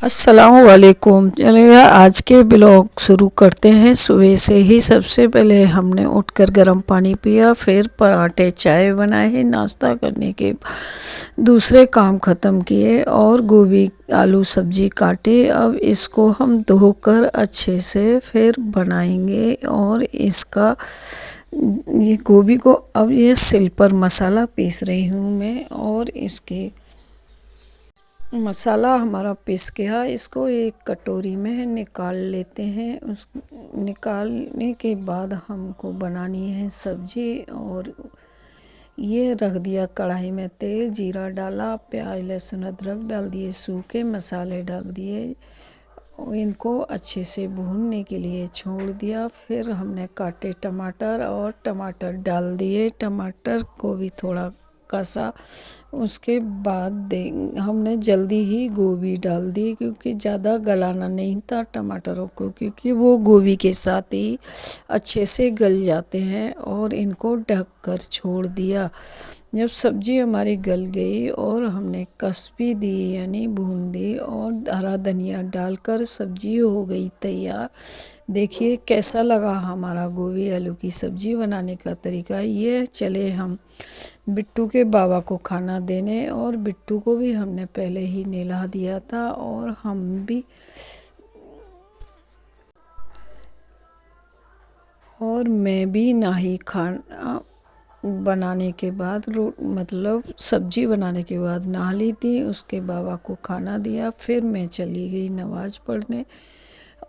अस्सलामुअलैकुम। चलिए आज के ब्लॉग शुरू करते हैं। सुबह से ही सबसे पहले हमने उठकर गर्म पानी पिया, फिर पराठे चाय बनाए, नाश्ता करने के दूसरे काम ख़त्म किए और गोभी आलू सब्जी काटे। अब इसको हम धोकर अच्छे से फिर बनाएंगे और इसका ये गोभी को अब ये सिल पर मसाला पीस रही हूँ मैं। और इसके मसाला हमारा पिस गया, इसको एक कटोरी में निकाल लेते हैं। उस निकालने के बाद हमको बनानी है सब्जी। और ये रख दिया कढ़ाई में तेल, जीरा डाला, प्याज लहसुन अदरक डाल दिए, सूखे मसाले डाल दिए, इनको अच्छे से भूनने के लिए छोड़ दिया। फिर हमने काटे टमाटर और टमाटर डाल दिए, टमाटर को भी थोड़ा कसा। उसके बाद हमने जल्दी ही गोभी डाल दी, क्योंकि ज़्यादा गलाना नहीं था टमाटरों को, क्योंकि वो गोभी के साथ ही अच्छे से गल जाते हैं। और इनको ढक कर छोड़ दिया। जब सब्जी हमारी गल गई और हमने कस भी दी यानी भून दी और हरा धनिया डालकर सब्जी हो गई तैयार। देखिए कैसा लगा हमारा गोभी आलू की सब्जी बनाने का तरीका। ये चले हम बिट्टू के बाबा को खाना देने, और बिट्टू को भी हमने पहले ही नहला दिया था और हम भी, और मैं भी नहाई। खाना बनाने के बाद मतलब सब्जी बनाने के बाद नहा ली थी। उसके बाबा को खाना दिया, फिर मैं चली गई नमाज़ पढ़ने।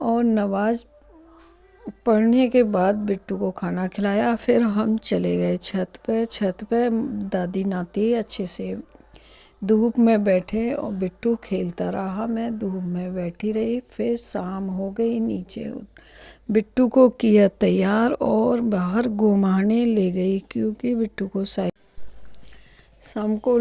और नमाज़ पढ़ने के बाद बिट्टू को खाना खिलाया, फिर हम चले गए छत पे दादी नाती अच्छे से धूप में बैठे और बिट्टू खेलता रहा, मैं धूप में बैठी रही। फिर शाम हो गई, नीचे बिट्टू को किया तैयार और बाहर घुमाने ले गई, क्योंकि बिट्टू को शाम को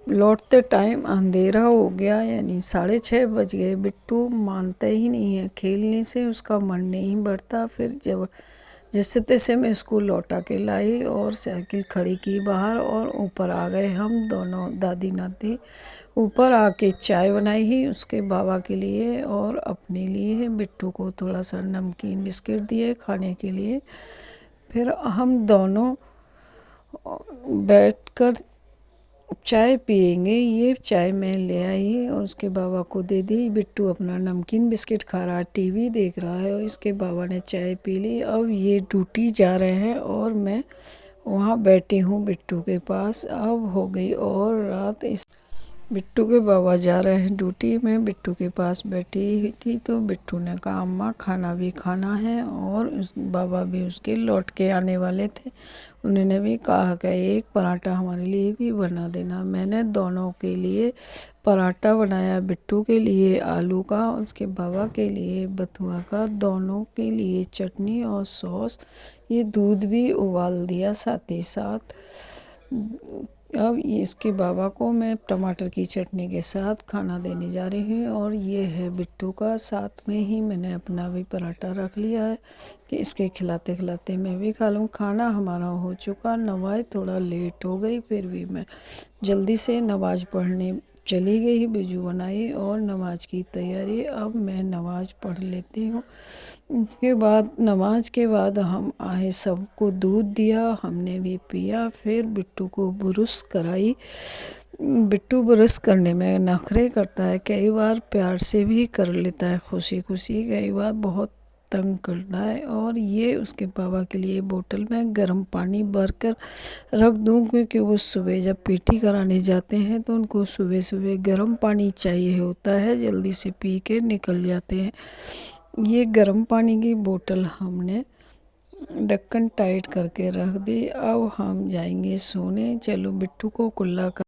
लौटते टाइम अंधेरा हो गया, यानी 6:30 बज गए। बिट्टू मानता ही नहीं है, खेलने से उसका मन नहीं बढ़ता। फिर जब जैसे तैसे मैं उसको लौटा के लाई और साइकिल खड़ी की बाहर, और ऊपर आ गए हम दोनों दादी नाती। ऊपर आके चाय बनाई ही उसके बाबा के लिए और अपने लिए। बिट्टू को थोड़ा सा नमकीन बिस्किट दिए खाने के लिए। फिर हम दोनों बैठकर चाय पियेंगे। ये चाय मैं ले आई और उसके बाबा को दे दी। बिट्टू अपना नमकीन बिस्किट खा रहा है, टीवी देख रहा है, और इसके बाबा ने चाय पी ली। अब ये ड्यूटी जा रहे हैं और मैं वहाँ बैठी हूँ बिट्टू के पास। अब हो गई और रात। बिट्टू के बाबा जा रहे हैं ड्यूटी में, बिट्टू के पास बैठी हुई थी, तो बिट्टू ने कहा अम्मा खाना भी खाना है। और बाबा भी उसके लौट के आने वाले थे, उन्होंने भी कहा कि एक पराठा हमारे लिए भी बना देना। मैंने दोनों के लिए पराठा बनाया, बिट्टू के लिए आलू का, उसके बाबा के लिए बथुआ का, दोनों के लिए चटनी और सॉस। ये दूध भी उबाल दिया साथ ही साथ। अब इसके बाबा को मैं टमाटर की चटनी के साथ खाना देने जा रही हूँ। और ये है बिट्टू का, साथ में ही मैंने अपना भी पराठा रख लिया है कि इसके खिलाते खिलाते मैं भी खा लूँ। खाना हमारा हो चुका। नमाज थोड़ा लेट हो गई, फिर भी मैं जल्दी से नमाज पढ़ने चली गई, वज़ू बनाई और नमाज की तैयारी। अब मैं नमाज पढ़ लेती हूँ। उसके बाद नमाज के बाद हम आए, सबको दूध दिया, हमने भी पिया। फिर बिट्टू को बुरुश कराई। बिट्टू ब्रश करने में नखरे करता है, कई बार प्यार से भी कर लेता है, खुशी खुशी, कई बार बहुत तंग करता है। और ये उसके बाबा के लिए बोतल में गर्म पानी भर कर रख दूँ, क्योंकि वो सुबह जब पीटी कराने जाते हैं तो उनको सुबह सुबह गर्म पानी चाहिए होता है, जल्दी से पी के निकल जाते हैं। ये गर्म पानी की बोतल हमने ढक्कन टाइट करके रख दी। अब हम जाएंगे सोने। चलो बिट्टू को कुल्ला कर